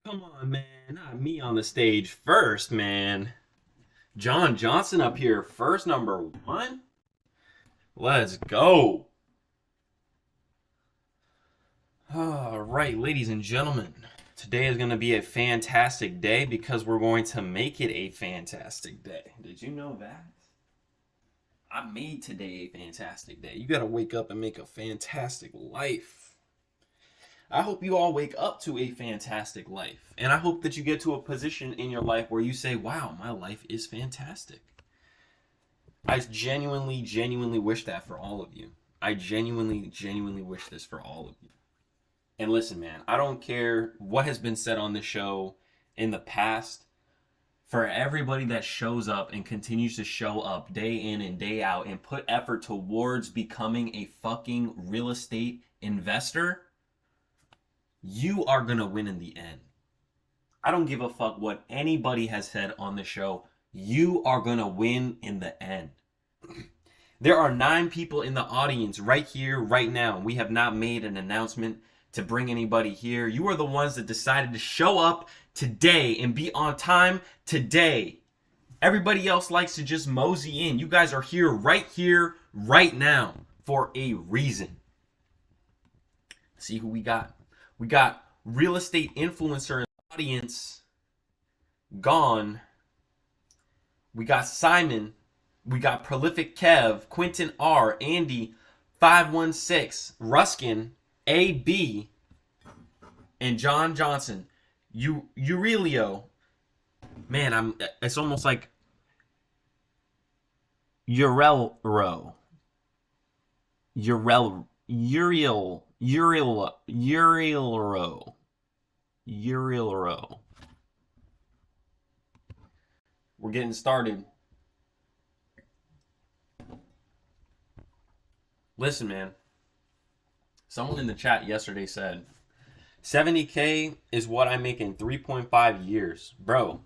Come on, man. Not me on the stage first, man. John Johnson up here first, number one. Let's go. All right, ladies and gentlemen. Today is going to be a fantastic day because we're going to make it a fantastic day. Did you know that? I made today a fantastic day. You got to wake up and make a fantastic life. I hope you all wake up to a fantastic life. And I hope that you get to a position in your life where you say, wow, my life is fantastic. I genuinely wish that for all of you. I genuinely wish this for all of you. And listen, man, I don't care what has been said on the show in the past. For everybody that shows up and continues to show up day in and day out and put effort towards becoming a fucking real estate investor, you are going to win in the end. I don't give a fuck what anybody has said on the show. You are going to win in the end. There are 9 people in the audience right here, right now. We have not made an announcement to bring anybody here. You are the ones that decided to show up today and be on time today. Everybody else likes to just mosey in. You guys are here, right now for a reason. See who we got. We got real estate influencer in the audience, Gone. We got Simon. We got Prolific Kev, Quentin R, Andy, 516, Ruskin, AB, and John Johnson. Aurelio. Man, it's almost like Uriel. We're getting started. Listen, man. Someone in the chat yesterday said, 70K is what I make in 3.5 years. Bro.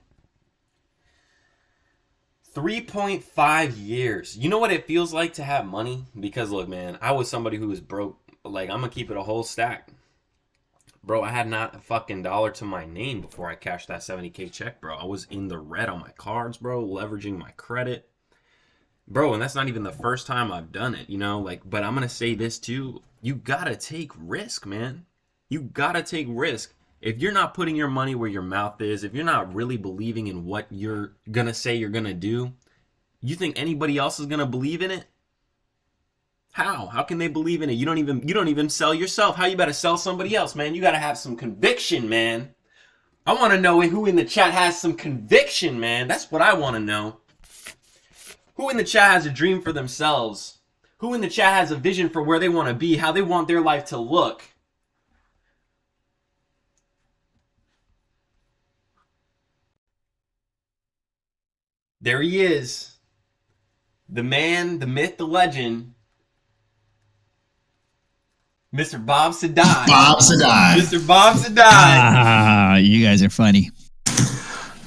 3.5 years. You know what it feels like to have money? Because look, man, I was somebody who was broke. Like, I'm gonna keep it a whole stack. Bro, I had not a fucking dollar to my name before I cashed that 70K check, bro. I was in the red on my cards, bro, leveraging my credit. Bro, and that's not even the first time I've done it, you know? Like, but I'm gonna say this too. You gotta take risk, man. You gotta take risk. If you're not putting your money where your mouth is, if you're not really believing in what you're gonna say you're gonna do, you think anybody else is gonna believe in it? How? How can they believe in it? You don't even sell yourself. How you better sell somebody else, man? You gotta have some conviction, man. I want to know who in the chat has some conviction, man. That's what I want to know. Who in the chat has a dream for themselves? Who in the chat has a vision for where they want to be, how they want their life to look? There he is. The man, the myth, the legend. Mr. Bob Sadai. Bob Sadai. Mr. Bob Sadai. Ah, you guys are funny.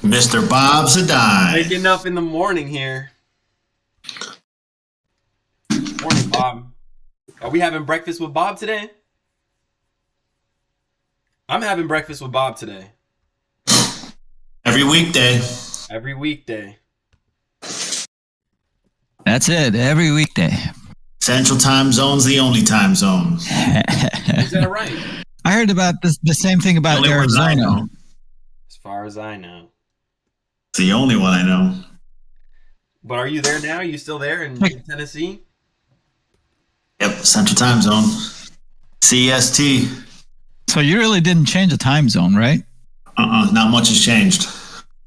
Mr. Bob Sadai. Waking up in the morning here. Morning, Bob. Are we having breakfast with Bob today? I'm having breakfast with Bob today. Every weekday. Every weekday. That's it. Every weekday. Central time zone's the only time zone. Is that right? I heard about this, the same thing about The only ones I Arizona. know. As far as I know. It's the only one I know. But are you there now? Are you still there in Tennessee? Yep, Central time zone. CST. So you really didn't change the time zone, right? Not much has changed.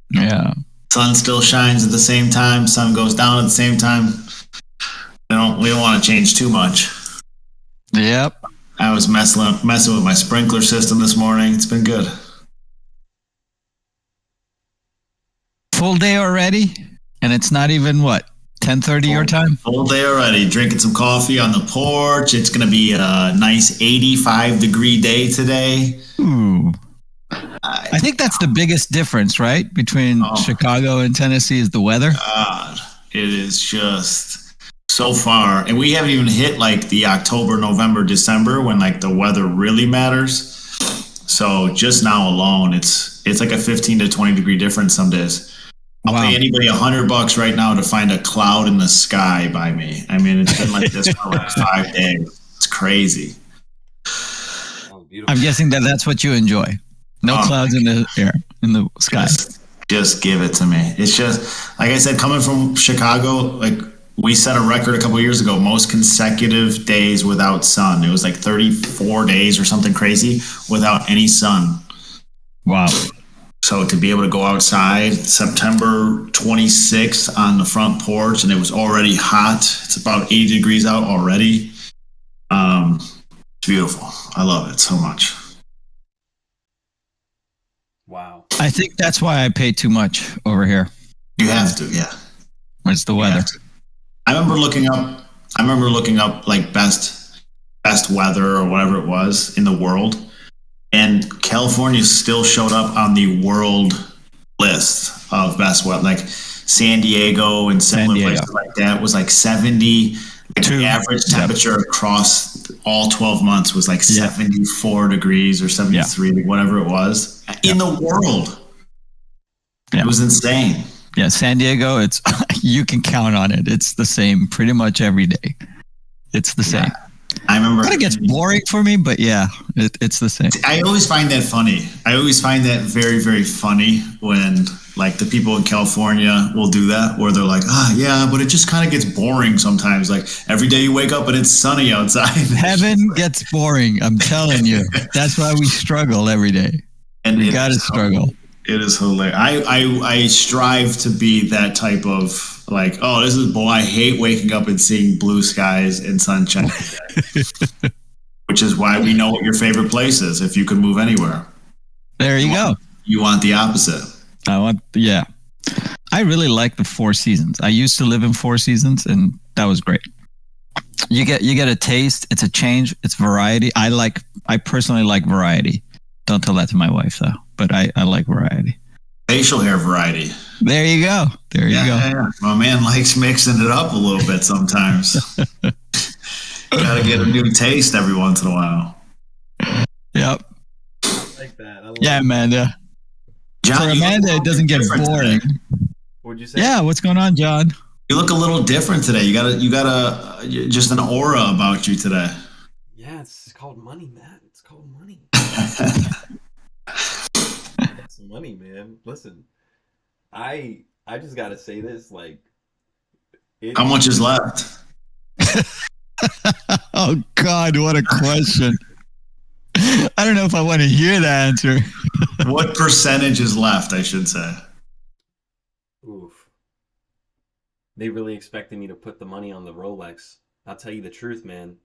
Yeah. Sun still shines at the same time. Sun goes down at the same time. We don't want to change too much. Yep. I was messing with my sprinkler system this morning. It's been good. Full day already? And it's not even, what, 10:30 your time? Full day already. Drinking some coffee on the porch. It's going to be a nice 85-degree day today. Ooh. I think that's the biggest difference, right? Between Chicago and Tennessee is the weather. God, it is just so far. And we haven't even hit like the October, November, December when like the weather really matters. So just now alone, it's like a 15 to 20 degree difference some days. I'll pay anybody $100 right now to find a cloud in the sky by me. I mean, it's been like this for like 5 days. It's crazy. Oh, beautiful. I'm guessing that's what you enjoy. No clouds in the air, in the sky. Just give it to me. It's just, like I said, coming from Chicago, like we set a record a couple of years ago, most consecutive days without sun. It was like 34 days or something crazy without any sun. Wow. So to be able to go outside September 26th on the front porch, and it was already hot. It's about 80 degrees out already. It's beautiful. I love it so much. Wow. I think that's why I pay too much over here. You have to, yeah. It's the weather. I remember looking up like best weather or whatever it was in the world. And California still showed up on the world list of best weather. Like San Diego and similar places like that was like 70. Like the average temperature across all 12 months was like 74 degrees or 73, whatever it was in the world. It was insane. Yeah, San Diego, it's you can count on it. It's the same pretty much every day. It's the same. I remember. It gets boring for me, but yeah, it's the same. I always find that funny. I always find that very, very funny when like the people in California will do that, where they're like, yeah, but it just kind of gets boring sometimes. Like every day you wake up and it's sunny outside. Heaven gets boring. I'm telling you. That's why we struggle every day. And we got to struggle. It is hilarious. I strive to be that type of like, this is I hate waking up and seeing blue skies and sunshine. Which is why we know what your favorite place is. If you could move anywhere, there you go. You want the opposite. I really like the Four Seasons. I used to live in Four Seasons, and that was great. You get a taste. It's a change. It's variety. I personally like variety. Don't tell that to my wife though. But I like variety. Facial hair variety. There you go. There you go. Yeah. My man likes mixing it up a little bit sometimes. Gotta get a new taste every once in a while. Yep. I like that. Amanda. John, for Amanda, it doesn't get boring. Today. What'd you say? Yeah, what's going on, John? You look a little different today. You got just an aura about you today. Yeah, it's called money, Matt. It's called money. It's money, man. Listen, I just gotta say this, like, how much is left? Oh God, what a question! I don't know if I want to hear the answer. What percentage is left? I should say. Oof. They really expected me to put the money on the Rolex. I'll tell you the truth, man.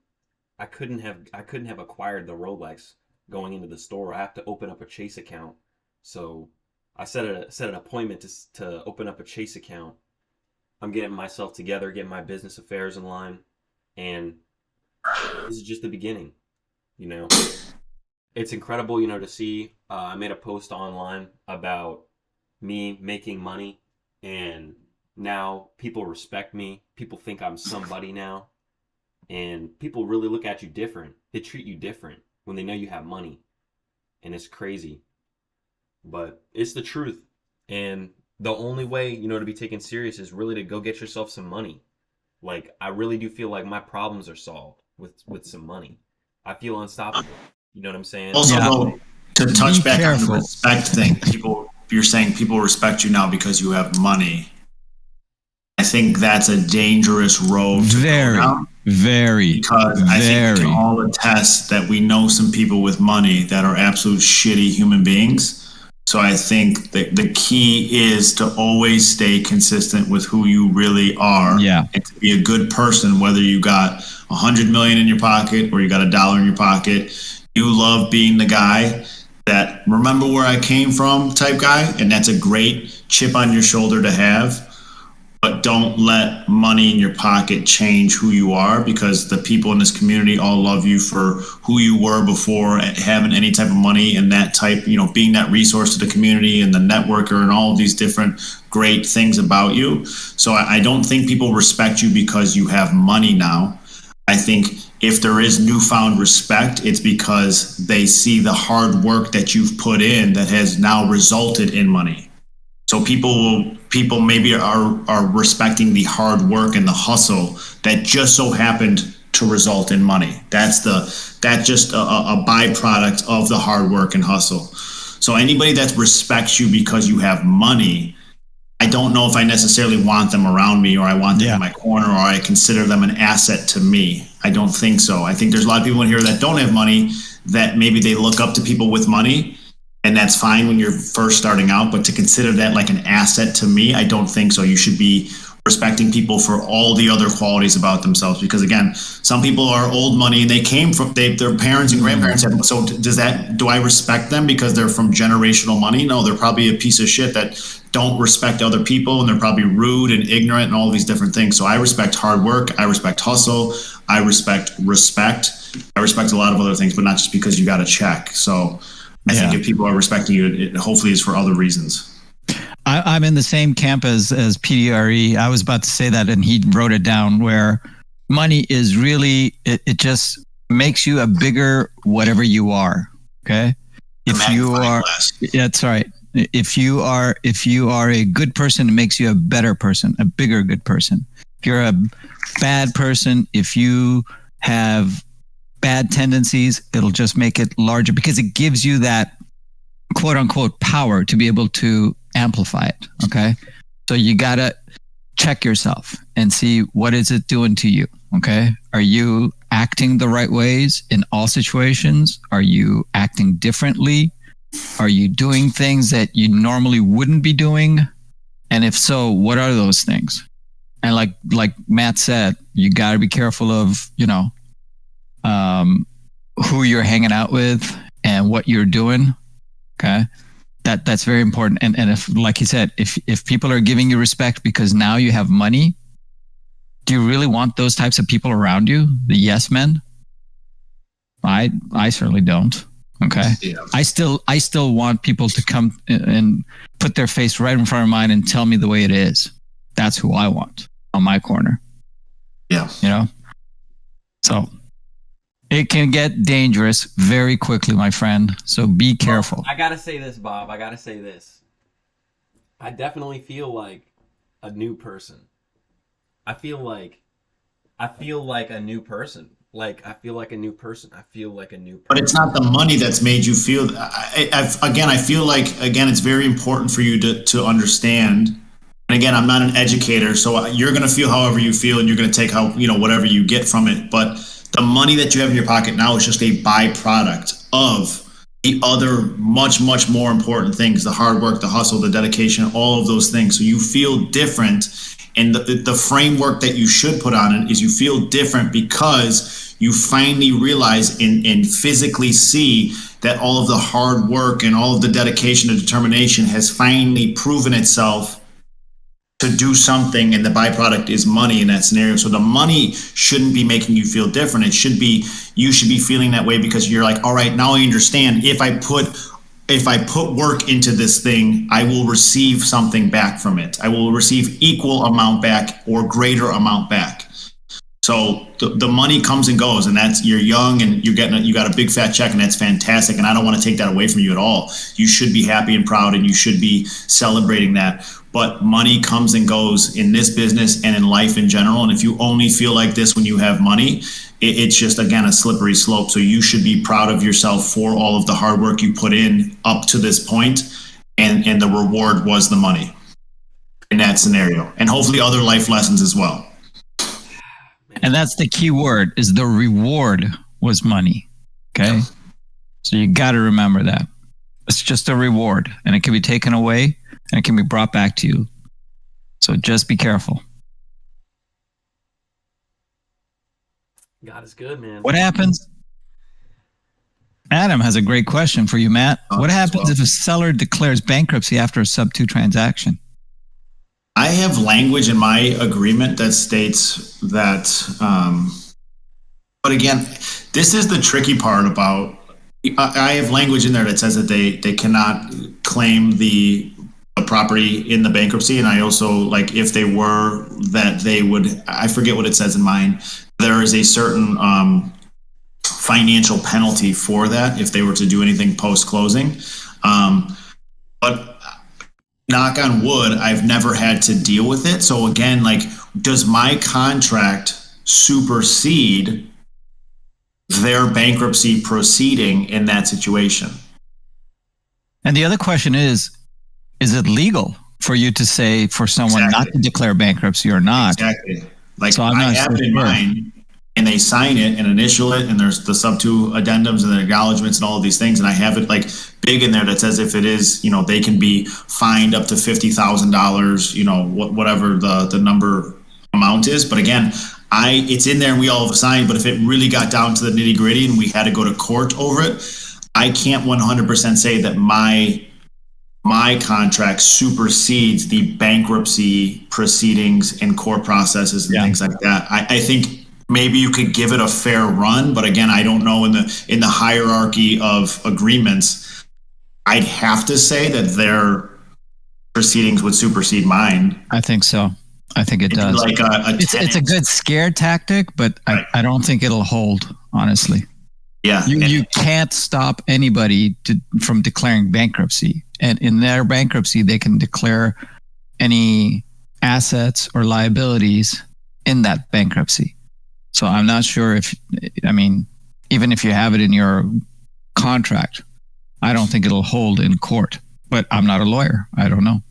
I couldn't have acquired the Rolex going into the store. I have to open up a Chase account. So I set an appointment to open up a Chase account. I'm getting myself together, getting my business affairs in line, and this is just the beginning. It's incredible, to see. I made a post online about me making money, and now people respect me. People think I'm somebody now, and people really look at you different. They treat you different when they know you have money, and it's crazy. But it's the truth. And the only way, to be taken serious is really to go get yourself some money. Like, I really do feel like my problems are solved with some money. I feel unstoppable. You know what I'm saying? Also, to touch back on the respect thing, you're saying people respect you now because you have money. I think that's a dangerous road to go down. Very. Because I think we can all attest that we know some people with money that are absolute shitty human beings. So I think that the key is to always stay consistent with who you really are. Yeah. And to be a good person, whether you got $100 million in your pocket or you got $1 in your pocket. You love being the guy that remember where I came from type guy. And that's a great chip on your shoulder to have. But don't let money in your pocket change who you are, because the people in this community all love you for who you were before having any type of money, and that type, being that resource to the community and the networker and all of these different great things about you. So I don't think people respect you because you have money now. I think if there is newfound respect, it's because they see the hard work that you've put in that has now resulted in money. So people maybe are respecting the hard work and the hustle that just so happened to result in money. That's just a byproduct of the hard work and hustle. So anybody that respects you because you have money, I don't know if I necessarily want them around me, or I want them in my corner, or I consider them an asset to me. I don't think so. I think there's a lot of people in here that don't have money, that maybe they look up to people with money, and that's fine when you're first starting out. But to consider that like an asset to me, I don't think so. You should be respecting people for all the other qualities about themselves, because again, some people are old money and they came from their parents and grandparents have, so do I respect them because they're from generational money? No, they're probably a piece of shit that don't respect other people, and they're probably rude and ignorant and all these different things. So I respect hard work, I respect hustle, I respect a lot of other things, but not just because you got a check. So I think if people are respecting you, it hopefully is for other reasons. I'm in the same camp as PDRE. I was about to say that, and he wrote it down, where money is really, it just makes you a bigger whatever you are. Okay. If you are, that's right. If you are a good person, it makes you a better person, a bigger good person. If you're a bad person, if you have bad tendencies, it'll just make it larger, because it gives you that quote unquote power to be able to amplify it. Okay. So you got to check yourself and see, what is it doing to you? Okay. Are you acting the right ways in all situations? Are you acting differently? Are you doing things that you normally wouldn't be doing? And if so, what are those things? And like Matt said, you got to be careful of, who you're hanging out with and what you're doing. Okay. That's very important. And if, like he said, if people are giving you respect because now you have money, do you really want those types of people around you? The yes men? I certainly don't. Okay. Yeah. I still want people to come and put their face right in front of mine and tell me the way it is. That's who I want on my corner. Yeah. So it can get dangerous very quickly, my friend. So be careful. I gotta say this, Bob. I definitely feel like a new person. I feel like a new person. I feel like a new person. But it's not the money that's made you feel. I feel like it's very important for you to understand. And again, I'm not an educator, so you're going to feel however you feel, and you're going to take whatever you get from it. But the money that you have in your pocket now is just a byproduct of the other much, much more important things: the hard work, the hustle, the dedication, all of those things. So you feel different. And the framework that you should put on it is you feel different because you finally realize and physically see that all of the hard work and all of the dedication and determination has finally proven itself to do something, and the byproduct is money in that scenario. So the money shouldn't be making you feel different. You should be feeling that way because you're like, all right, now I understand. If I put work into this thing, I will receive something back from it. I will receive equal amount back or greater amount back. So the money comes and goes, and you're young and you got a big fat check, and that's fantastic. And I don't want to take that away from you at all. You should be happy and proud, and you should be celebrating that. But money comes and goes in this business and in life in general. And if you only feel like this when you have money, it's just, again, a slippery slope. So you should be proud of yourself for all of the hard work you put in up to this point, and the reward was the money in that scenario, and hopefully other life lessons as well. And that's the key word, is the reward was money. Okay. Yeah. So you got to remember that it's just a reward, and it can be taken away and it can be brought back to you. So just be careful. God is good, man. What happens? Adam has a great question for you, Matt. What happens if a seller declares bankruptcy after a sub-2 transaction? I have language in my agreement that states that, but again, this is the tricky part about, I have language in there that says that they cannot claim the property in the bankruptcy. And I also, if they were, that they would, I forget what it says in mine, there is a certain financial penalty for that if they were to do anything post-closing. But knock on wood, I've never had to deal with it. So again, like, does my contract supersede their bankruptcy proceeding in that situation? And the other question is it legal for you to say for someone not to declare bankruptcy or not? Exactly. Like, so I have it in mind, and they sign it and initial it, and there's the sub 2 addendums and the acknowledgments and all of these things, and I have it like big in there that says if it is, they can be fined up to $50,000, whatever the number amount is. But again, it's in there and we all have signed, but if it really got down to the nitty gritty and we had to go to court over it, I can't 100% say that my contract supersedes the bankruptcy proceedings and court processes and things like that. I think maybe you could give it a fair run, but again, I don't know in the hierarchy of agreements. I'd have to say that their proceedings would supersede mine. I think so. I think it does. Like it's a good scare tactic, but right. I don't think it'll hold, honestly. Yeah. You can't stop anybody from declaring bankruptcy. And in their bankruptcy, they can declare any assets or liabilities in that bankruptcy. So I'm not sure even if you have it in your contract, I don't think it'll hold in court. But I'm not a lawyer. I don't know.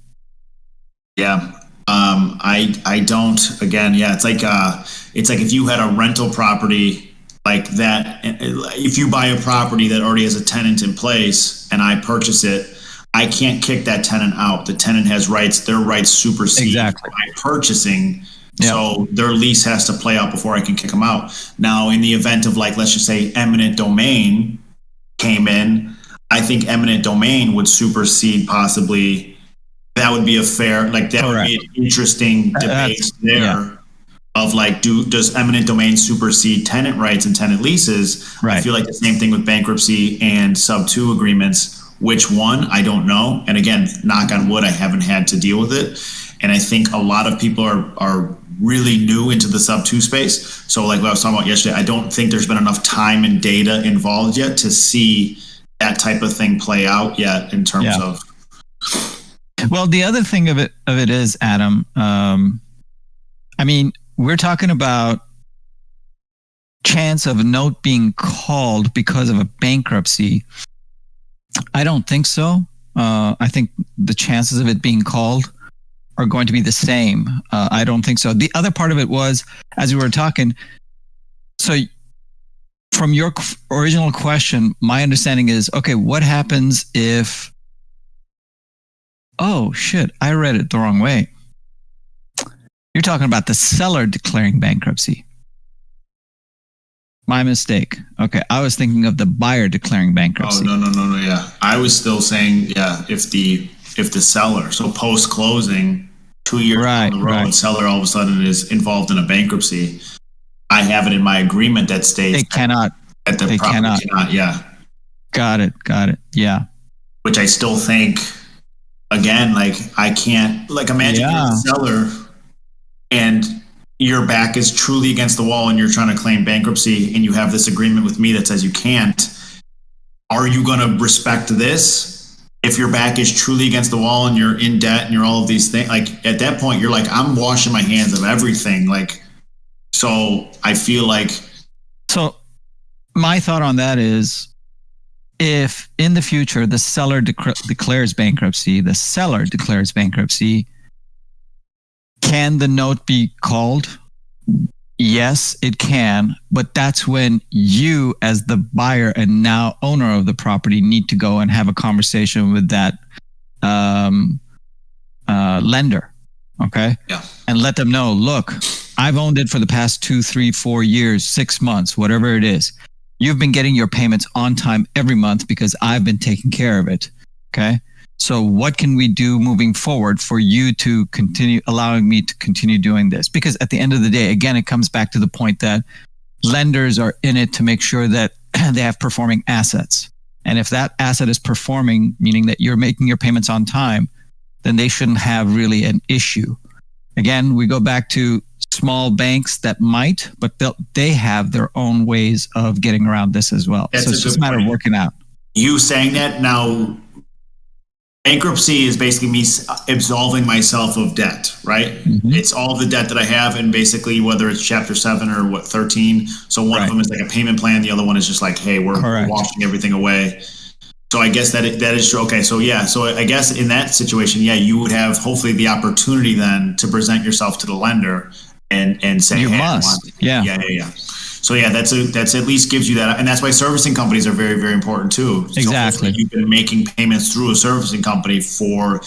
Yeah. I don't, again, it's like if you had a rental property like that, if you buy a property that already has a tenant in place and I purchase it, I can't kick that tenant out. The tenant has rights. Their rights supersede my purchasing. Yep. So their lease has to play out before I can kick them out. Now, in the event of, like, let's just say eminent domain came in, I think eminent domain would supersede possibly. That would be a fair, like, that Correct. Would be an interesting debate there. Yeah. Of like, does eminent domain supersede tenant rights and tenant leases? Right. I feel like the same thing with bankruptcy and sub 2 agreements. Which one? I don't know. And again, knock on wood, I haven't had to deal with it. And I think a lot of people are really new into the sub 2 space. So like what I was talking about yesterday, I don't think there's been enough time and data involved yet to see that type of thing play out yet in terms of. Well, the other thing of it is, Adam, we're talking about chance of a note being called because of a bankruptcy. I don't think so. I think the chances of it being called are going to be the same. I don't think so. The other part of it was, as we were talking, so from your original question, my understanding is, okay, what happens if, oh shit, I read it the wrong way. You're talking about the seller declaring bankruptcy. My mistake. Okay, I was thinking of the buyer declaring bankruptcy. Oh, no, yeah. I was still saying, if the seller, so post-closing, 2 years down the road, seller all of a sudden is involved in a bankruptcy, I have it in my agreement that states they cannot. Yeah. Got it. Yeah. Which I still think, again, like, I can't, like, imagine you're the seller and your back is truly against the wall and you're trying to claim bankruptcy and you have this agreement with me that says you can't. Are you going to respect this? If your back is truly against the wall and you're in debt and you're all of these things, like, at that point, you're like, I'm washing my hands of everything. Like, so I feel like. So my thought on that is, if in the future the seller declares bankruptcy, can the note be called? Yes, it can, but that's when you, as the buyer and now owner of the property, need to go and have a conversation with that lender, okay? Yeah. And let them know, look, I've owned it for the past 2, 3, 4 years, 6 months, whatever it is. You've been getting your payments on time every month because I've been taking care of it, okay? So what can we do moving forward for you to continue allowing me to continue doing this? Because at the end of the day, again, it comes back to the point that lenders are in it to make sure that they have performing assets. And if that asset is performing, meaning that you're making your payments on time, then they shouldn't have really an issue. Again, we go back to small banks that might, but they have their own ways of getting around this as well. That's so it's just a matter of working out. You saying that now, bankruptcy is basically me absolving myself of debt, right? Mm-hmm. It's all the debt that I have, and basically whether it's Chapter 7 or 13. So one of them is like a payment plan. The other one is just like, hey, we're washing everything away. So I guess that is true. Okay, so yeah, so I guess in that situation, yeah, you would have hopefully the opportunity then to present yourself to the lender and say, you hey, must, yeah. So yeah, that's at least gives you that, and that's why servicing companies are very, very important too. Exactly. So you've been making payments through a servicing company for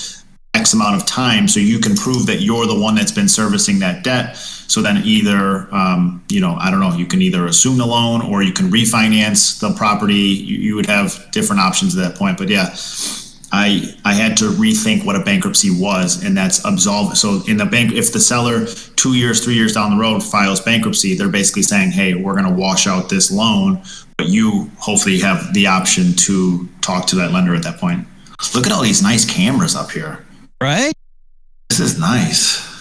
X amount of time, so you can prove that you're the one that's been servicing that debt. So then either, I don't know, you can either assume the loan or you can refinance the property. You would have different options at that point. But yeah, I had to rethink what a bankruptcy was, and that's absolve. So in the bank, if the seller 2 years, 3 years down the road files bankruptcy, they're basically saying, hey, we're going to wash out this loan, but you hopefully have the option to talk to that lender at that point. Look at all these nice cameras up here. Right? This is nice.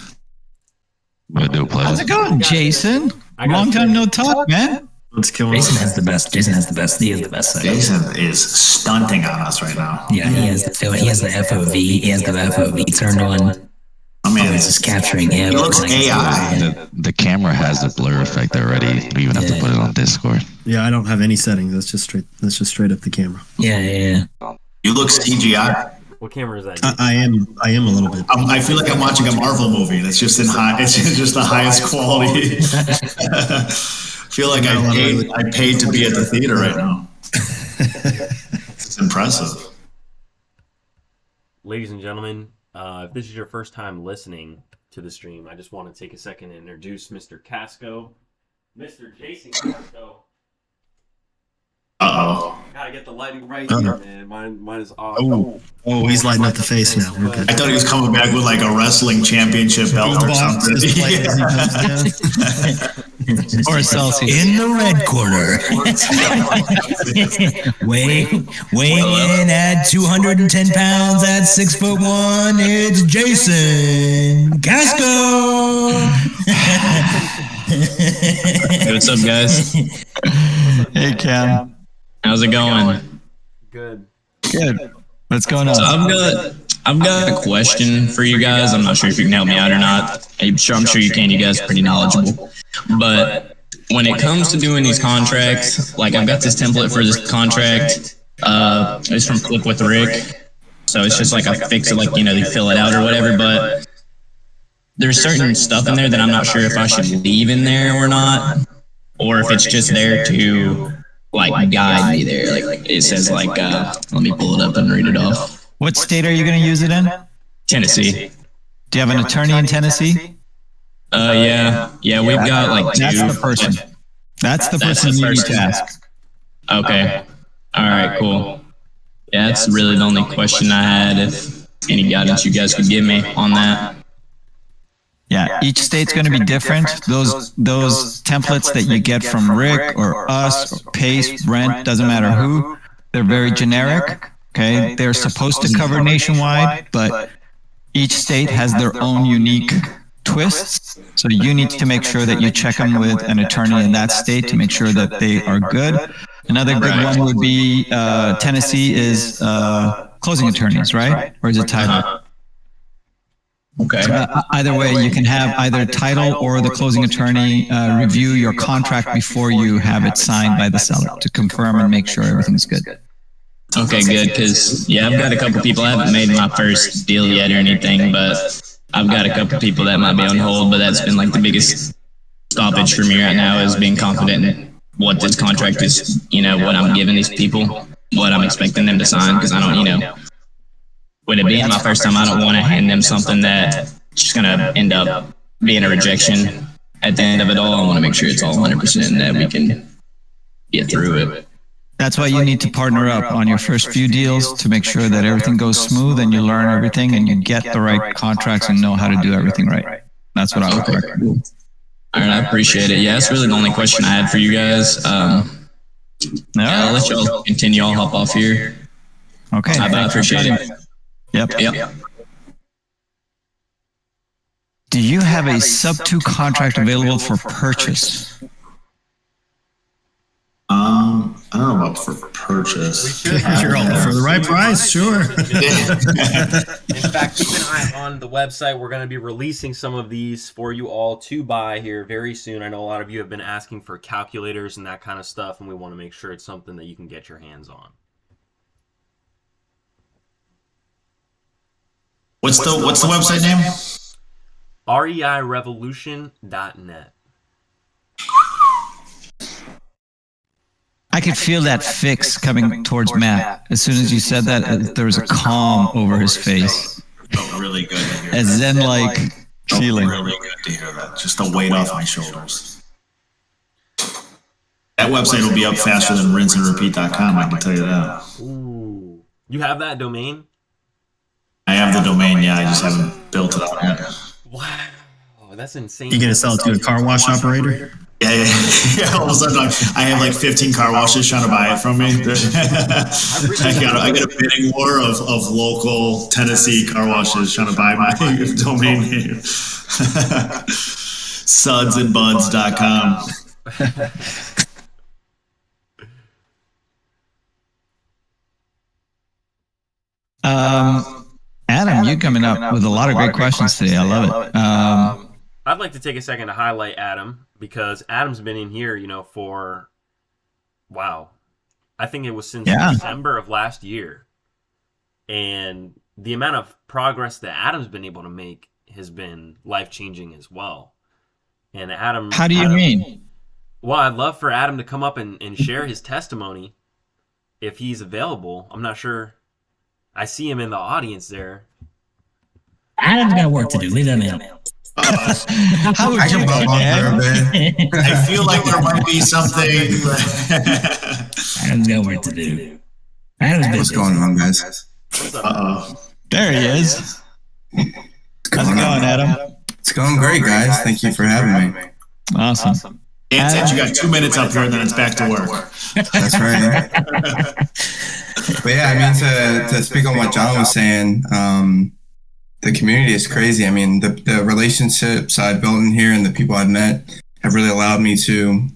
How's it going, Jason? Long time no talk, man. What's going Jason on? has the best. Jason has the best. He has the best side. Jason is stunting on us right now. Yeah, he has the FOV. He has the FOV turned on. I mean, It's just capturing him. He looks AI. The camera has a blur effect already. We even have to put it on Discord. Yeah, I don't have any settings. That's just straight up the camera. Yeah. You look CGI. What camera is that? I am a little bit. I feel like I'm watching a Marvel movie. That's just it's just the highest quality. I feel like I paid to be at the theater right now. It's impressive. Ladies and gentlemen, if this is your first time listening to the stream, I just want to take a second to introduce Mr. Casco, Mr. Jason Casco. Uh-oh. Gotta get the lighting right here, man. Mine is off. Oh, he's lighting up the face now. We're good. I thought he was coming back with like a wrestling championship belt or something. Or a Celsius. In the red corner, weighing in at 210 pounds at 6'1", it's Jason Casco. Hey, what's up, guys? Hey, Cam. How's it going? Good. What's going on? So I've got a question for you guys. I'm not sure if you can help me out or not. I'm sure you can. You guys are pretty knowledgeable. But when it comes to doing these contracts, like I've got this template for this contract. It's from Click with Rick. So it's just like I fix it, like, they fill it out or whatever. But there's certain stuff in there that I'm not sure if I should leave in there or not, or if it's just there to like guide me there. Like it says like, let me pull it up and read it off. What state are you going to use it in? Tennessee. Do you have an attorney in Tennessee? Yeah, we've got like two. That's the person. That's the person you need to ask. Okay. All right, cool. Yeah, that's really the only question I had. If any guidance you guys could give me on that. Yeah, each state's going to be different. Those templates that you get from Rick or us or Pace, Brent, doesn't matter who, they're very generic. Okay, they're supposed to cover nationwide, but each state has their own unique twists. So you need to make sure that you check them with an attorney in that state to make sure that they are good. Another good one would be Tennessee is closing attorneys, right? Or is it title? Okay. Either way, you can have either title or the closing attorney review your contract before you have it signed by the seller to confirm and make sure everything's good. Okay, good. Because I've got a couple people. I haven't made my first deal yet or anything, but I've got a couple people that might be on hold. But that's been like the biggest stoppage for me right now is being confident in what this contract is. What I'm giving these people, what I'm expecting them to sign. Because I don't, with it being my first time, I don't want to hand them something that's just going to end up being a rejection at the end of it all. I want to make sure it's all 100% and that we can get through it. That's why you need to partner up on your first few deals to make sure that everything goes smooth and you learn everything and you get the right contracts and know how to do everything right. That's what I would recommend. All right, I appreciate it. Yeah, that's really the only question I had for you guys. I'll let y'all continue. I'll hop off here. Okay. I appreciate it. Yep. Do you have a sub 2 contract available for purchase? I don't know about for purchase. should have. For the right price, sure. In fact, keep an eye on the website. We're going to be releasing some of these for you all to buy here very soon. I know a lot of you have been asking for calculators and that kind of stuff, and we want to make sure it's something that you can get your hands on. What's the website name? REIRevolution.net. I could feel that fix coming towards Matt. As soon as you said that, there was a calm over his face. Oh, really good to hear A zen-like feeling. Really good to hear that. Just the weight off my shoulders. That website will be up faster than rinseandrepeat.com, I can tell you that. Ooh. You have that domain? I have the domain, yeah, I just haven't built it out yet. Wow. That's insane. You gonna sell it to a car wash operator? Yeah. All of a sudden, I have like 15 car washes trying to buy it from me. I got a bidding war of local Tennessee car washes trying to buy my domain name. Sudsandbuds.com. Adam, you're coming up with a lot of great questions today. I love it. I'd like to take a second to highlight Adam because Adam's been in here, for, wow, I think it was since December of last year. And the amount of progress that Adam's been able to make has been life-changing as well. And Adam... How do you mean? Well, I'd love for Adam to come up and share his testimony if he's available. I'm not sure. I see him in the audience there. Adam's got work to do. Leave that man alone. How would you know, man? I feel like there might be something. Adam's got work to do. Adam's What's going on, guys? There he is. How's it going, Adam? It's going great, guys. Thank you for having me. Awesome. Dan said you got 2 minutes up here and then it's back to work. That's right. But yeah, I mean, to speak on what John was saying, the community is crazy. I mean, the relationships I've built in here and the people I've met have really allowed me to,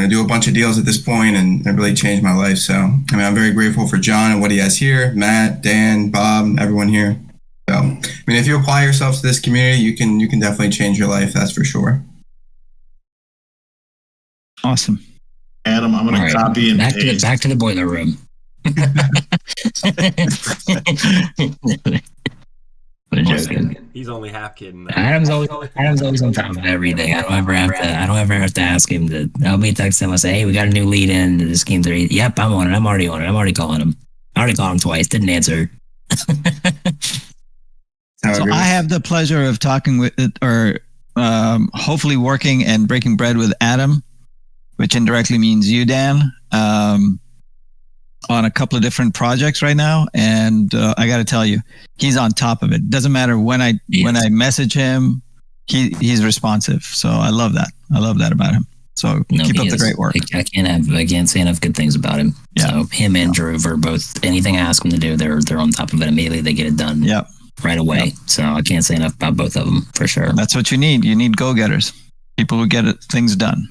do a bunch of deals at this point and really changed my life. So, I mean, I'm very grateful for John and what he has here, Matt, Dan, Bob, everyone here. So, I mean, if you apply yourself to this community, you can definitely change your life. That's for sure. Awesome. Adam, I'm going to copy and paste. Back to the boiler room. He's only half kidding. Adam's always on top of everything. I don't ever have to ask him to. I'll be texting him. I say, "Hey, we got a new lead in to this game 3." Yep, I'm on it. I'm already on it. I'm already calling him. I already called him twice. Didn't answer. So I have the pleasure of talking with, or hopefully working and breaking bread with Adam, which indirectly means you, Dan, on a couple of different projects right now. And I got to tell you, he's on top of it. Doesn't matter when I message him, he's responsive. So I love that. I love that about him. So keep up the great work. I can't say enough good things about him. Yeah. So him and Drew are both, anything I ask them to do, they're on top of it immediately. They get it done. Yep. Right away. Yep. So I can't say enough about both of them for sure. That's what you need. You need go-getters, people who get things done.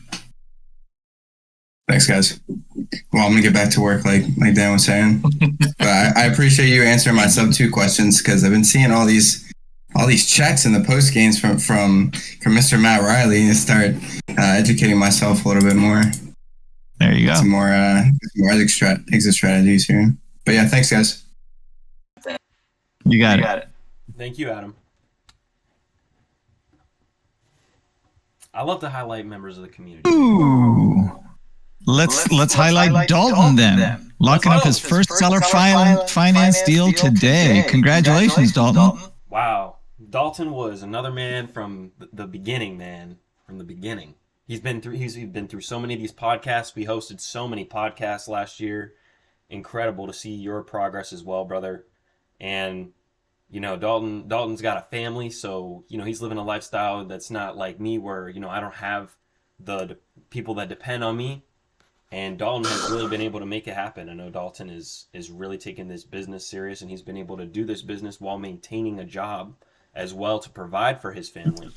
Thanks, guys. Well, I'm gonna get back to work, like Dan was saying. But I appreciate you answering my sub 2 questions because I've been seeing all these checks in the post games from Mr. Matt Riley, and start educating myself a little bit more. There you go. Some more exit strategies here. But yeah, thanks, guys. You got it. Thank you, Adam. I love to highlight members of the community. Ooh. Let's highlight Dalton then. Locking up his first seller finance deal today. Congratulations, Dalton. Wow. Dalton was another man from the beginning, man. From the beginning. He's been through so many of these podcasts. We hosted so many podcasts last year. Incredible to see your progress as well, brother. And Dalton's got a family, so he's living a lifestyle that's not like me where I don't have the people that depend on me. And Dalton has really been able to make it happen. I know Dalton is really taking this business serious, and he's been able to do this business while maintaining a job as well to provide for his family.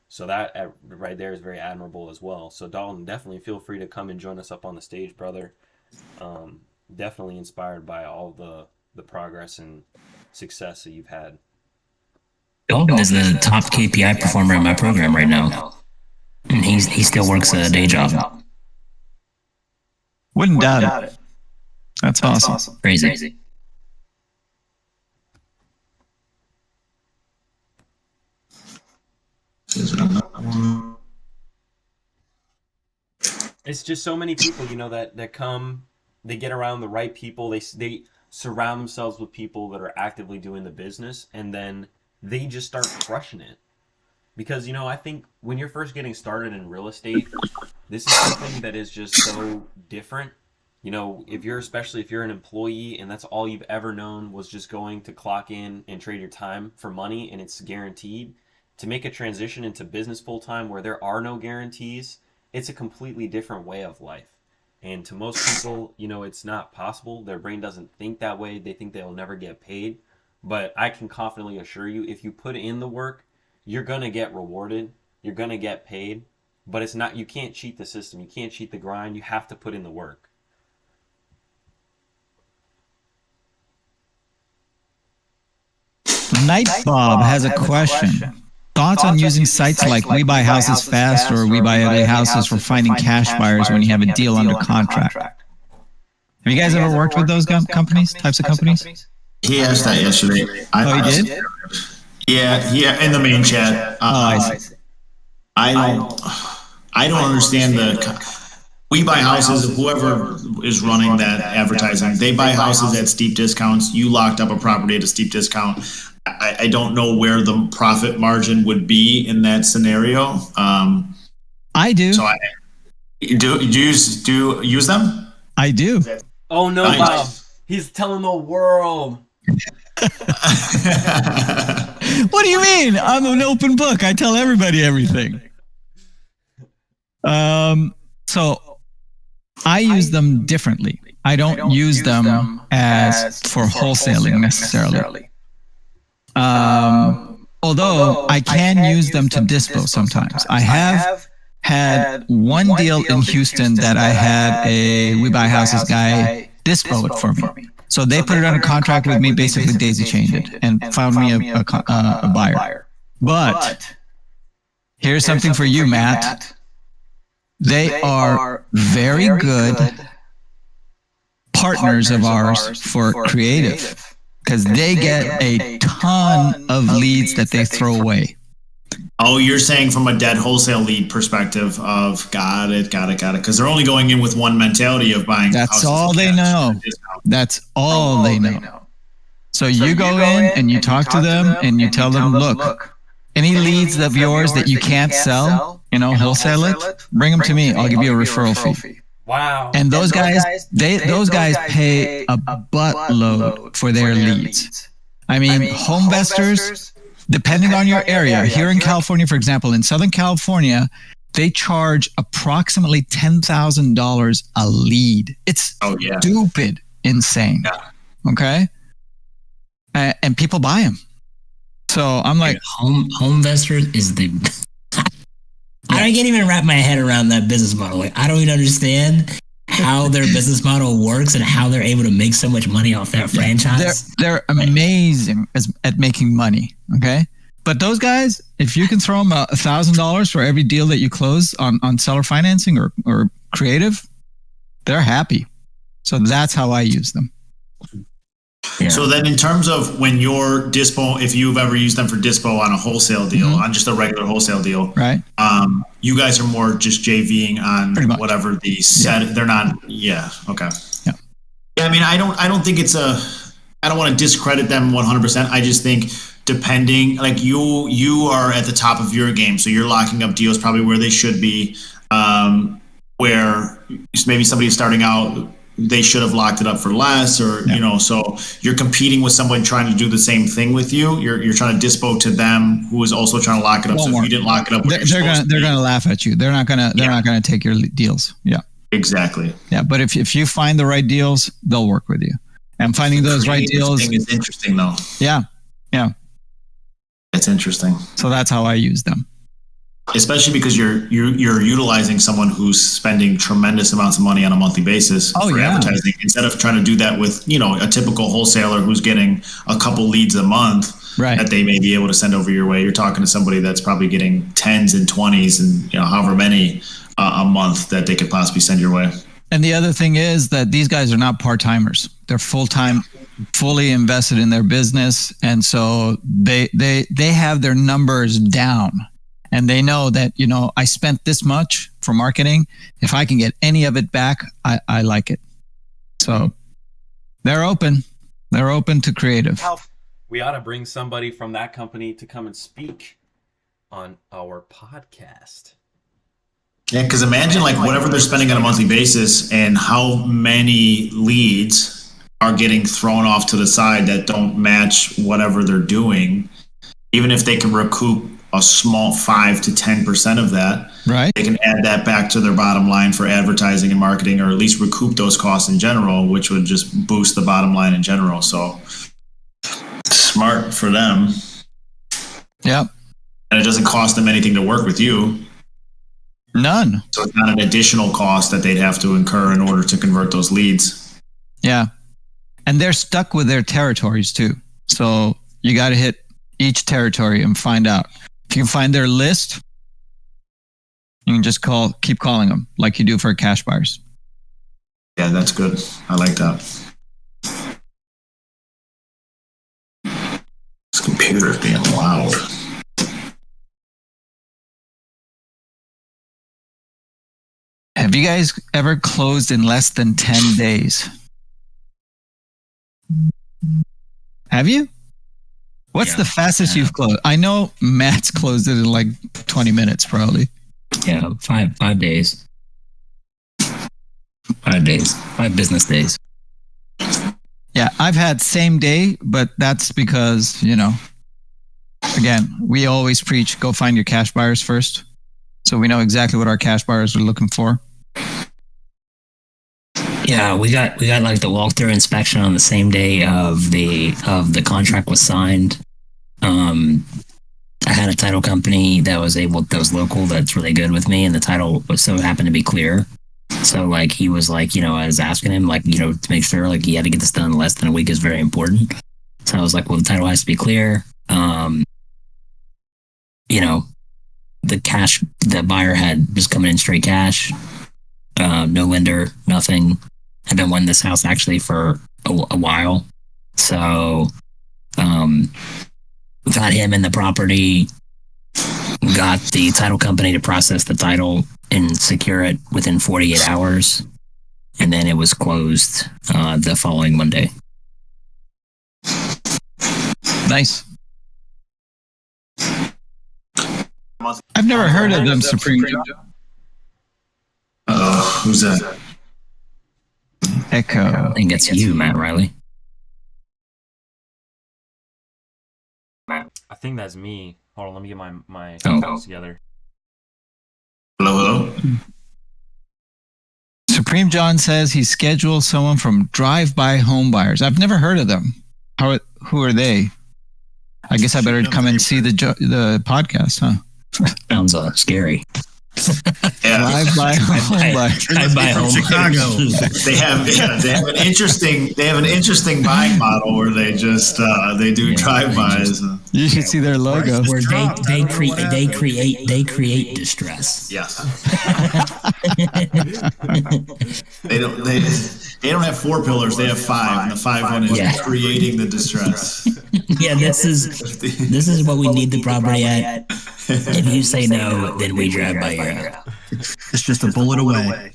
So that right there is very admirable as well. So Dalton, definitely feel free to come and join us up on the stage, brother. Definitely inspired by all the progress and success that you've had. Dalton is the top KPI performer in my program right now, and he still works a day job. Wouldn't doubt it. That's awesome. Crazy. It's just so many people, that come, they get around the right people, they surround themselves with people that are actively doing the business, and then they just start crushing it. Because, I think when you're first getting started in real estate, this is something that is just so different. Especially if you're an employee and that's all you've ever known was just going to clock in and trade your time for money and it's guaranteed, to make a transition into business full-time where there are no guarantees, it's a completely different way of life. And to most people, it's not possible. Their brain doesn't think that way. They think they'll never get paid. But I can confidently assure you, if you put in the work, you're going to get rewarded. You're going to get paid. But you can't cheat the system. You can't cheat the grind. You have to put in the work. Night Bob has a question. Thoughts on using sites like We Buy Houses Fast or We Buy LA Houses for finding cash buyers when you have a deal under contract? Have you guys ever worked with those types of companies? He asked that yesterday. He did? Yeah, in the main chat. I see. I don't understand We Buy Houses, whoever is running that advertising, they buy houses at steep discounts. You locked up a property at a steep discount. I don't know where the profit margin would be in that scenario. I do. So do you use them? I do. Oh no, Bob! He's telling the world. What do you mean? I'm an open book. I tell everybody everything. So I use them differently. I don't use them as for wholesaling necessarily. Although I can use them to dispo sometimes. I have had one deal in Houston that I had a We Buy Houses guy dispo it for me. So they put it under contract with me, basically daisy chained it, and found me a buyer. But here's something for you, Matt. They are very good partners of ours for creative, because they get a ton of leads that they throw away. Oh, you're saying from a dead wholesale lead perspective of got it. Because they're only going in with one mentality of buying. That's all they know. That's all they know. So you go in and you talk to them and you tell them, look, any leads of yours that you can't sell, wholesale it, bring them to me. I'll give you a referral fee. Wow. And those guys pay a buttload for their leads. I mean, home investors, depending on your area, here in California, for example, in Southern California, they charge approximately $10,000 a lead. It's stupid insane. Yeah. Okay? And people buy them. So I'm like, home investor is the... I can't even wrap my head around that business model. Like, I don't even understand how their business model works and how they're able to make so much money off that franchise. They're amazing at making money. Okay. But those guys, if you can throw them $1,000 for every deal that you close on seller financing or creative, they're happy. So that's how I use them. Yeah. So then in terms of when you're dispo, if you've ever used them for dispo on a wholesale deal, on just a regular wholesale deal, right? You guys are more just JVing on whatever the set. Yeah. They're not. Yeah. Okay. Yeah. I mean, I don't think it's I don't want to discredit them 100%. I just think depending, like you are at the top of your game, so you're locking up deals probably where they should be, where maybe somebody's starting out, they should have locked it up for less, or so you're competing with someone trying to do the same thing with you. You're trying to dispo to them who is also trying to lock it up. So if you didn't lock it up, they're gonna laugh at you. They're not gonna take your deals. Yeah, exactly. Yeah, but if you find the right deals, they'll work with you. And finding those right deals is interesting though. Yeah. It's interesting. So that's how I use them. Especially because you're utilizing someone who's spending tremendous amounts of money on a monthly basis for advertising, instead of trying to do that with, you know, a typical wholesaler who's getting a couple leads a month that they may be able to send over your way. You're talking to somebody that's probably getting 10s and 20s and, you know, however many a month that they could possibly send your way. And the other thing is that these guys are not part-timers. They're full-time, fully invested in their business. And so they have their numbers down. And they know that, you know, I spent this much for marketing. If I can get any of it back, I like it. So they're open. They're open to creative. We ought to bring somebody from that company to come and speak on our podcast. Yeah, because imagine like whatever they're spending on a monthly basis and how many leads are getting thrown off to the side that don't match whatever they're doing. Even if they can recoup a small 5 to 10% of that, they can add that back to their bottom line for advertising and marketing, or at least recoup those costs in general, which would just boost the bottom line in general. So smart for them. Yep. And it doesn't cost them anything to work with you. None. So it's not an additional cost that they'd have to incur in order to convert those leads. Yeah. And they're stuck with their territories too. So you got to hit each territory and find out. If you can find their list, you can just keep calling them like you do for cash buyers. Yeah, that's good. I like that. This computer is being loud. Have you guys ever closed in less than 10 days? Have you? What's the fastest you've closed? I know Matt's closed it in like 20 minutes, probably. Yeah, 5 days. 5 days. 5 business days. Yeah, I've had same day, but that's because, you know, again, we always preach, go find your cash buyers first. So we know exactly what our cash buyers are looking for. Yeah, we got like the walkthrough inspection on the same day of the contract was signed. I had a title company that was local, that's really good with me, and the title was so happened to be clear. So like he was like, you know, I was asking him like, you know, to make sure like he had to get this done in less than a week is very important. So I was like, well, the title has to be clear. You know, the buyer had just coming in straight cash, no lender, nothing. I've been wanting this house actually for a while. So, got him in the property, got the title company to process the title and secure it within 48 hours. And then it was closed the following Monday. Nice. I've never heard of them, Supreme. Who's that? Echo. I think it's you, Matt Riley. I think that's me. Hold on, let me get my Oh. together. Hello? Supreme John says he scheduled someone from Drive-By Home Buyers. I've never heard of them. Who are they? I guess I better come and see the podcast, huh? Sounds scary. Yeah. Drive-By Home Buyers. Drive-By Home Chicago. They have an interesting buying model where they just they do drive-bys. You should see their logo. Where they create distress. Yes. They don't have 4 pillars, they have 5, and the 5 one is creating the distress. Yeah, this is what we need the property at. If you say no, then we drive by your house. It's just a bullet away.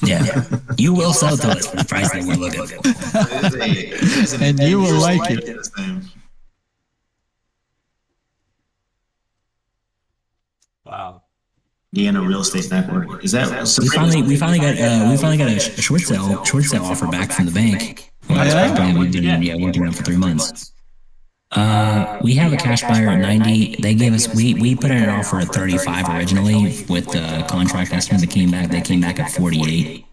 Yeah. You will sell to us for the price that we're looking for. And you will like it. Wow. Indiana Real Estate Network. Is that We finally got a short sale offer back from the bank. Well, we've been working on it for 3 months. We have a cash buyer at 90. They gave us we put in an offer at 35 originally with the contract estimate that came back. They came back at 48.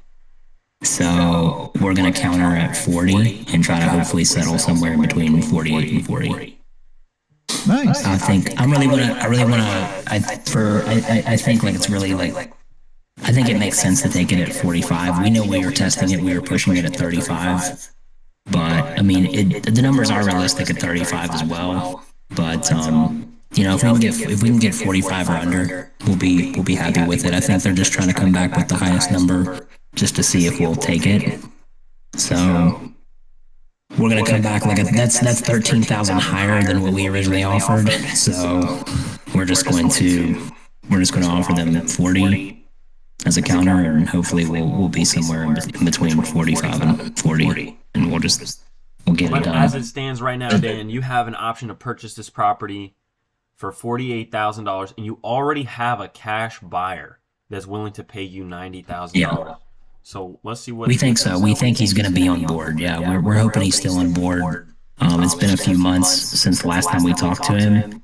So we're gonna counter at 40 and try to hopefully settle somewhere in between 48 and 40. Nice. I think I really want to. I think like it's really like. I think it makes sense to take it at 45. We know we were testing it. We were pushing it at 35. But I mean, the numbers are realistic at 35 as well. But you know, if we can get 45 or under, we'll be happy with it. I think they're just trying to come back with the highest number just to see if we'll take it. So we're gonna come back like that's 13,000 higher than what we originally offered. So we're just going to offer them at 40 as a counter, and hopefully we'll be somewhere in between 45 and 40, and we'll get it But done. as it stands right now, Dan, you have an option to purchase this property for $48,000, and you already have a cash buyer that's willing to pay you $90,000. Yeah. So let's see what We think so. We think he's going to be on board. Yeah, we're hoping he's still on board. It's been a few months since the last time we talked to him.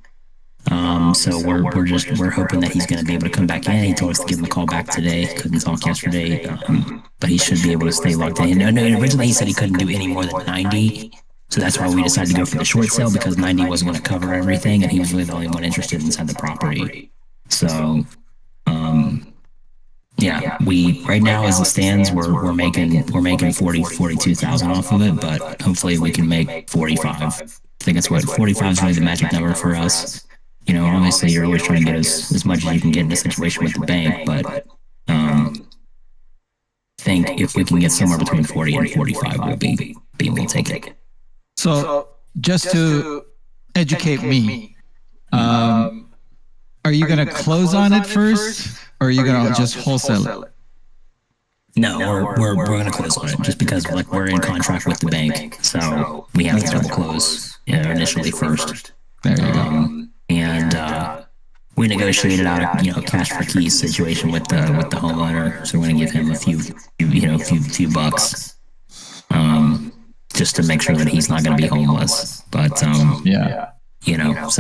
So we're hoping that he's going to be able to come back in. He told us to give him a call back today. Couldn't talk yesterday, but he should be able to stay locked in. No, originally he said he couldn't do any more than 90. So that's why we decided to go for the short sale, because 90 wasn't going to cover everything, and he was really the only one interested inside the property. So, yeah, we right now as it stands, we're making 42,000 off of it, but hopefully we can make 45. I think that's what 45 is really the magic number for us. You know, obviously you're always trying to get as much as you can get in a situation with the bank, but think if we can get somewhere between 40 and 45, we'll take it. So just to educate me, are you going to close on it first, or are you going to just wholesale it? No, we're going to close on it just because like we're in contract with the bank, so we have to double close initially first. There you go. And we negotiated out a cash for keys situation with the homeowner, so we're going to give him a few bucks, just to make sure that he's not going to be homeless. But so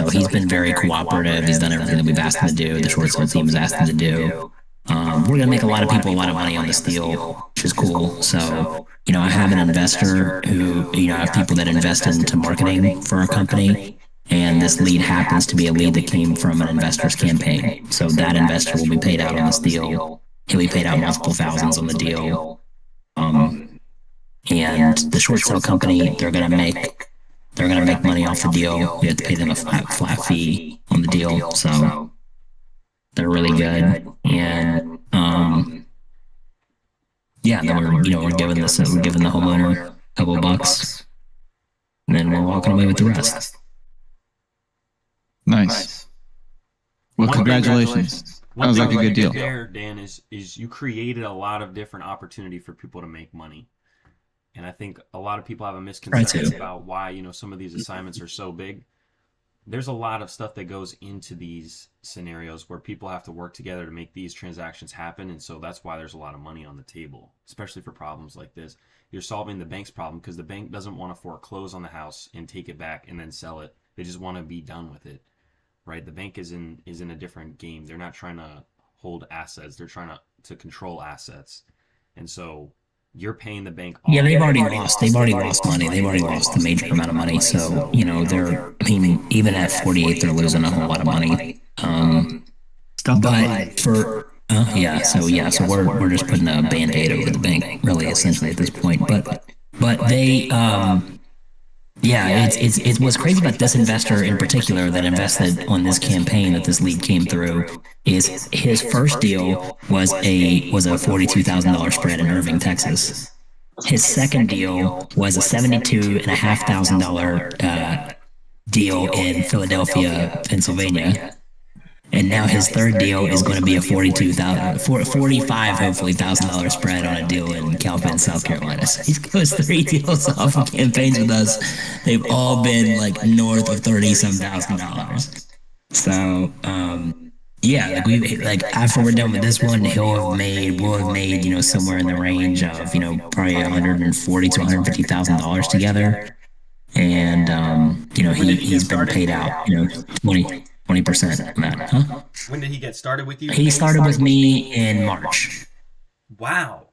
he's been very cooperative. He's done everything that we've asked him to do. The short sale team has asked him to do. We're going to make a lot of people a lot of money on this deal, which is cool. So, I have an investor who, I have people that invest into marketing for our company. And this lead happens to be a lead that came from an investor's campaign. So that investor will be paid out on this deal. He'll be paid out multiple thousands on the deal. And the short sale company, they're gonna make money off the deal. We have to pay them a flat fee on the deal. So they're really good. And then we're giving the homeowner a couple bucks, and then we're walking away with the rest. Nice. Well, congratulations. That was like a good deal. There, Dan, is you created a lot of different opportunity for people to make money. And I think a lot of people have a misconception about why, some of these assignments are so big. There's a lot of stuff that goes into these scenarios where people have to work together to make these transactions happen. And so that's why there's a lot of money on the table, especially for problems like this. You're solving the bank's problem because the bank doesn't want to foreclose on the house and take it back and then sell it. They just want to be done with it. Right, the bank is in a different game. They're not trying to hold assets. They're trying to control assets, and so you're paying the bank. Yeah, they've already lost. They've already lost money. They've already lost a major amount of money. So they're. I mean, even at 48, they're losing a whole lot of money. But for so we're just putting a Band-Aid over the bank, really, essentially at this point. But they. It's what's crazy about this investor in particular that invested on this campaign that this lead came through is his first deal was a $42,000 spread in Irving, Texas. His second deal was a $72,500 deal in Philadelphia, Pennsylvania. And now his third deal is going to be a $45,000 spread on a deal in Calvin, South Carolina. So he's closed 3 deals off of campaigns with us. They've all been like north of $30,000. So after we're done with this one, we'll have made somewhere in the range of probably $140,000 to $150,000 together. And he's been paid out 20% on that, huh? When did he get started with you? He started with me in March. Wow.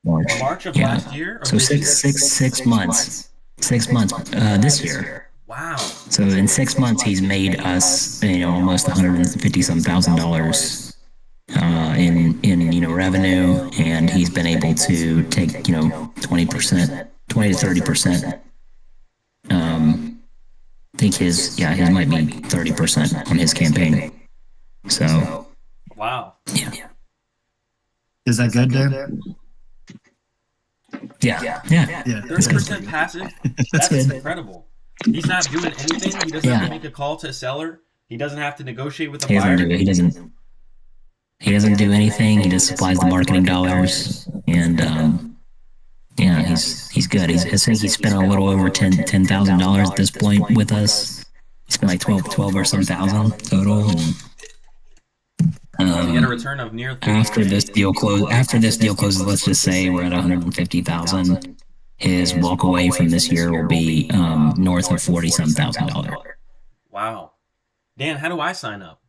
March of last year? Or so 6 months. 6 months this year. Wow. So in 6 months, he's made us, almost $150,000 in revenue, and he's been able to take 20%, 20 to 30%. I think his might be 30% on his campaign. So Wow. yeah. Is that good, Dave? Yeah. 30% passive? That's good. incredible. He's not doing anything. He doesn't have to make a call to a seller. He doesn't have to negotiate with the buyer. He doesn't do anything. He just supplies the marketing dollars, and he's good. I think he's spent a little over $10,000 at this point with us. He spent like 12 or some thousand total. And You get a return of near 30. after this deal closes, let's just say we're at 150,000. His walk away from this year will be north of $40,000. Wow. Dan, how do I sign up?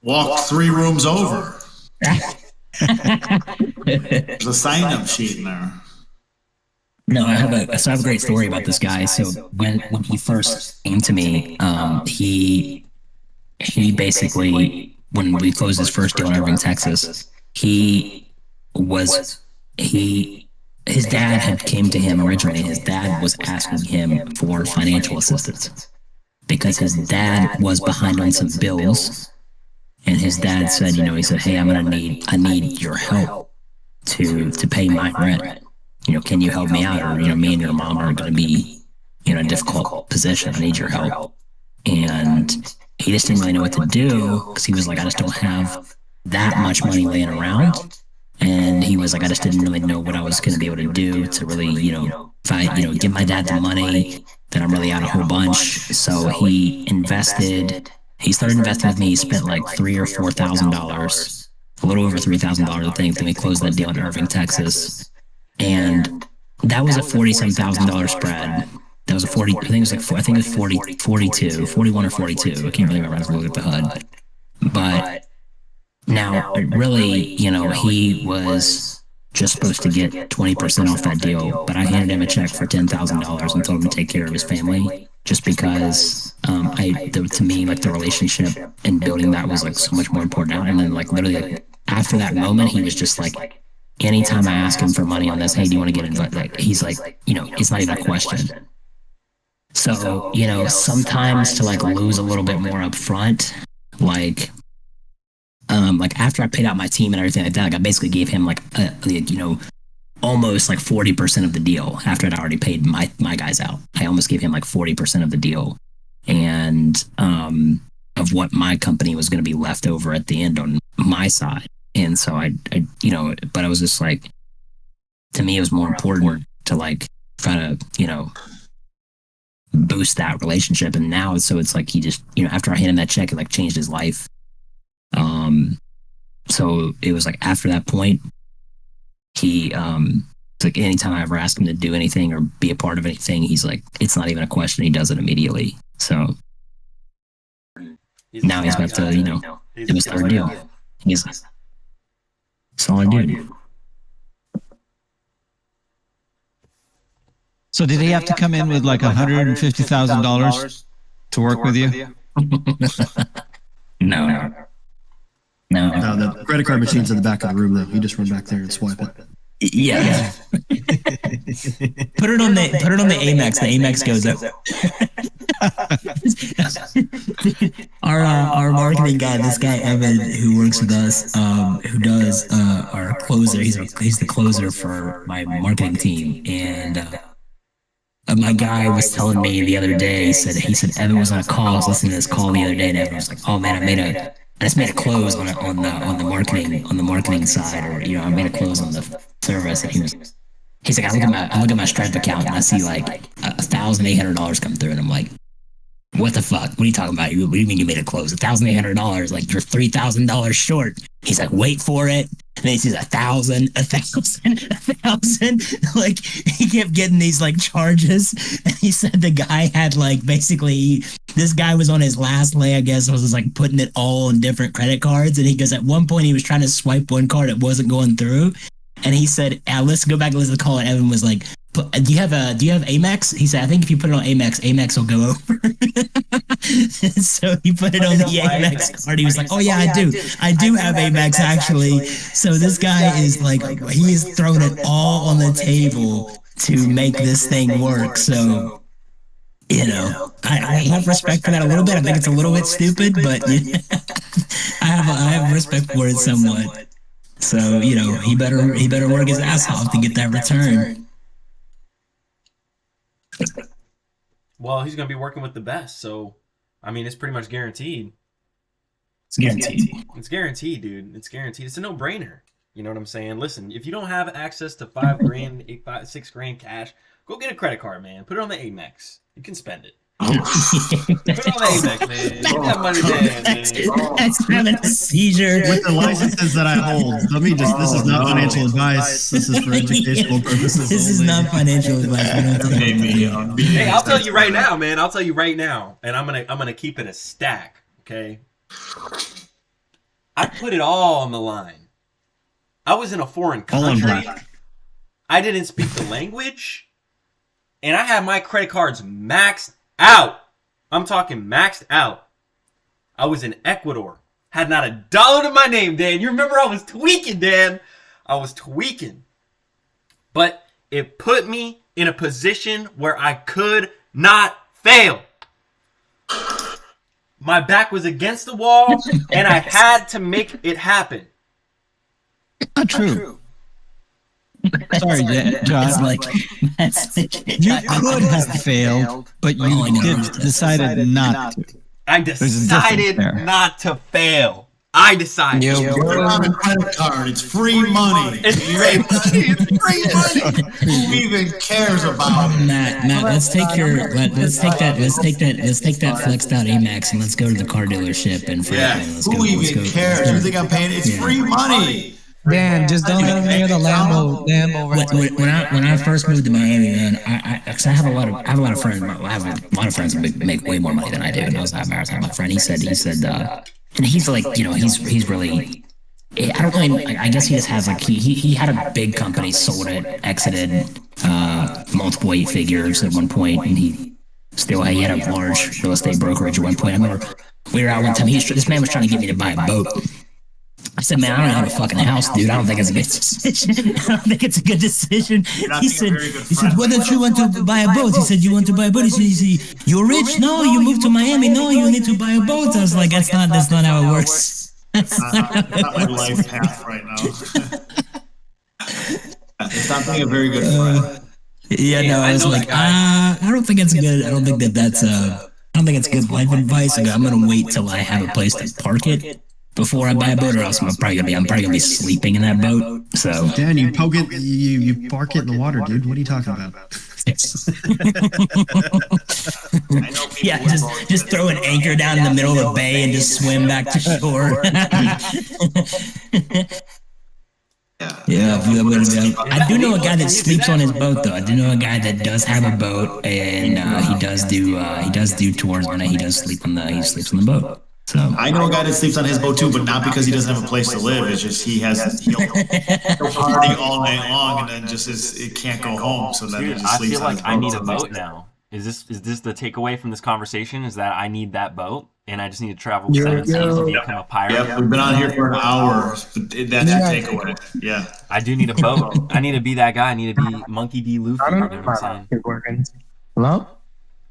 Walk 3 rooms over. There's a sign-up sheet in there. No, I have a great story about this guy. So when he first came to me, he basically, when we closed his first deal in Irving, Texas, his dad had came to him originally. His dad was asking him for financial assistance because his dad was behind on some bills, and his dad said, he said, "Hey, I need your help to pay my rent. Can you help me out? Or, me and your mom are going to be, in a difficult position. I need your help." And he just didn't really know what to do because he was like, "I just don't have that much money laying around." And he was like, "I just didn't really know what I was going to be able to do to really, if I, give my dad the money, then I'm really out a whole bunch." So he started investing with me. He spent like $3,000 or $4,000, a little over $3,000, I think. Then we closed that deal in Irving, Texas. And that was a $47,000 spread. That was a 40, I think it was like, I think it was 42, 41 or 42. I can't really remember. I have to look at the HUD. But now, really, he was just supposed to get 20% off that deal, but I handed him a check for $10,000 and told him to take care of his family, just because to me, like, the relationship and building that was like so much more important. And then, like, literally, after that moment, he was just like, anytime I ask him for money on this, "Hey, do you want to get involved?" Like, he's like, it's not even a question. So, sometimes to like lose a little bit more up front, like after I paid out my team and everything like that, like I basically gave him like almost like 40% of the deal after I'd already paid my guys out. I almost gave him like 40% of the deal, and of what my company was going to be left over at the end on my side. And so I but I was just like, to me, it was more important to like try to, boost that relationship. And now, so it's like, he just, after I handed him that check, it like changed his life. So it was like, after that point, he, it's like anytime I ever ask him to do anything or be a part of anything, he's like, it's not even a question. He does it immediately. So now he's about to, do his third deal. He's a solid dude. So did he have to come in with like $150,000 to work with you? No. No, the credit card machine's in the back of the room, though. You just run back there and swipe it. Yeah. Put it on the Amex. The Amex goes up. Our marketing guy, this guy Evan, who works with us, who does our closer. He's the closer for my marketing team, and my guy was telling me the other day. He said Evan was on a call. I was listening to this call the other day, and Evan was like, "Oh man, I just made a close on the marketing side, or I made a close on the service." And he's like, I look at my Stripe account and I see like $1,800 come through, and I'm like, "What the fuck? What are you talking about? What do you mean you made a close? $1,800? Like, you're $3,000 short." He's like, "Wait for it." And then he sees 1,000. Like, he kept getting these like charges. And he said the guy had like, basically, this guy was on his last leg, I guess, was like putting it all on different credit cards. And he goes, at one point he was trying to swipe one card, it wasn't going through. And he said, let's go back and listen to the call. And Evan was like, Do you have Amex? He said, I think if you put it on Amex will go over. So he put it on the Amex card. He was like, oh yeah, I do have Amex actually. So this guy is like, he is throwing it all on the table to make this thing work. So, you know, I have respect for that a little bit. I think it's a little bit stupid, but I have respect for it somewhat. So, you know, he better work his ass off to get that return. Well, he's going to be working with the best, so I mean, it's pretty much guaranteed. It's guaranteed. It's guaranteed, dude. It's guaranteed. It's a no-brainer. You know what I'm saying? Listen, if you don't have access to $5,000, $6,000 cash, go get a credit card, man. Put it on the Amex. You can spend it. Put it on the Amex, man. Get that money there, man. That's having a seizure. With the licenses that I hold, this is not financial advice. This is for educational purposes. This is not financial advice. Hey, I'll tell you right now, man. I'll tell you right now, and I'm gonna keep it a stack. Okay. I put it all on the line. I was in a foreign country. I didn't speak the language, and I had my credit cards maxed out. I'm talking maxed out. I was in Ecuador. Had not $1 to my name, Dan. You remember I was tweaking, Dan. I was tweaking. But it put me in a position where I could not fail. My back was against the wall, and I had to make it happen. Not true. Sorry, John. You could have failed, but you decided not to. I decided not to fail. I decided. You're on a credit card. It's free money. It's free money. It's free money. Who even cares about it? Matt, let's take that flexed out Amex and let's go to the car dealership and who even cares? You think I'm paying? It's free money. Dan, just don't let me hear the Lambo. When I first moved to Miami, man, I have a lot of friends. I have a lot of friends who make way more money than I do. And I was at Marathon. My friend, he said, and he's like, you know, he's really. I don't really. I guess he just has like he had a big company, sold it, exited, multiple 8 figures at one point, and he had a large real estate brokerage at one point. I remember we were out one time. This man was trying to get me to buy a boat. I said, man, I don't have a fucking house, dude. I don't think it's a good decision. He said, why don't you want to buy a boat? He said, you want to buy a boat? He said, you're rich? No, you moved to Miami. No, you need to buy a boat. I was like, that's not how it works. That's not my life path right now. It's not being a very good friend. I was like, I don't think it's good. I don't think it's good life advice. I'm going to wait till I have a place to park it before I buy a boat, or else I'm probably gonna be sleeping in that boat. So Dan, you poke it, you park it in the water, dude. What are you talking about? Yeah, just throw an anchor down in the middle of the bay and just swim back to shore. I do know a guy that sleeps on his boat, though. I do know a guy that does have a boat, and he does do tours on it. He sleeps on the boat. So I know a guy that sleeps on his boat too, but not because he doesn't have a place to live. It's just he'll party all night long, and then it can't go home. So then I feel like I need a boat now. Is this the takeaway from this conversation? Is that I need that boat, and I just need to travel 7 seas and become a pirate? Yep, we've been on here for an hour. But that's your takeaway. Yeah, I do need a boat. I need to be that guy. I need to be Monkey D. Luffy. You know what I'm saying? Hello?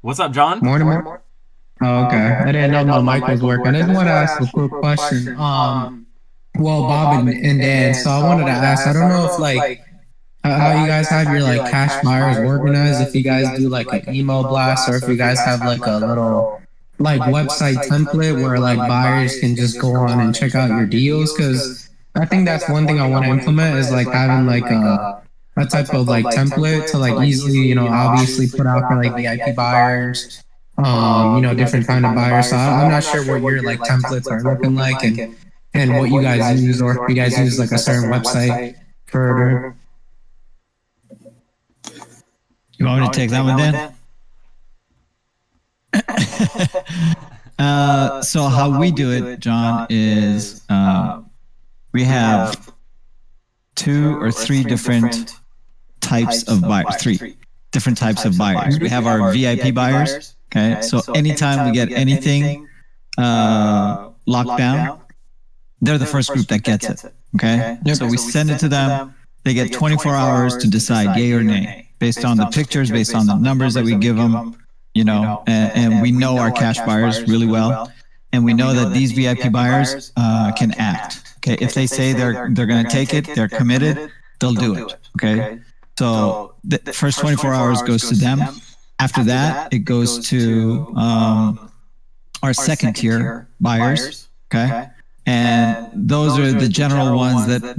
What's up, John? More. Oh, okay. I didn't know my mic was working. I just want to ask a quick question. Bob and Dan, so I wanted to ask, I don't know if how you guys have your cash buyers organized, if you guys do an email blast, or if you guys have a little website template where buyers can just go on and check out your deals, because I think that's one thing I want to implement is having a type of template to easily, obviously put out for VIP buyers. Different kind of buyers. So I'm not sure what your templates are looking like and what you guys use, or if you guys use a certain website for. You want me to take that one, Dan? So how we do it, John, is we have 2 or 3 different types of buyers, three different types of buyers. We have our VIP buyers. Okay. So anytime we get anything locked down, they're the first group that gets it. Okay. So we send it to them. They get 24 hours to decide yay or nay based on the pictures, based on the numbers that we give them, and we know our cash buyers really well. And we know that these VIP buyers can act. Okay. If they say they're going to take it, they're committed, they'll do it. Okay. So the first 24 hours goes to them. After that, it goes to our second tier buyers. Okay. And those are the general ones that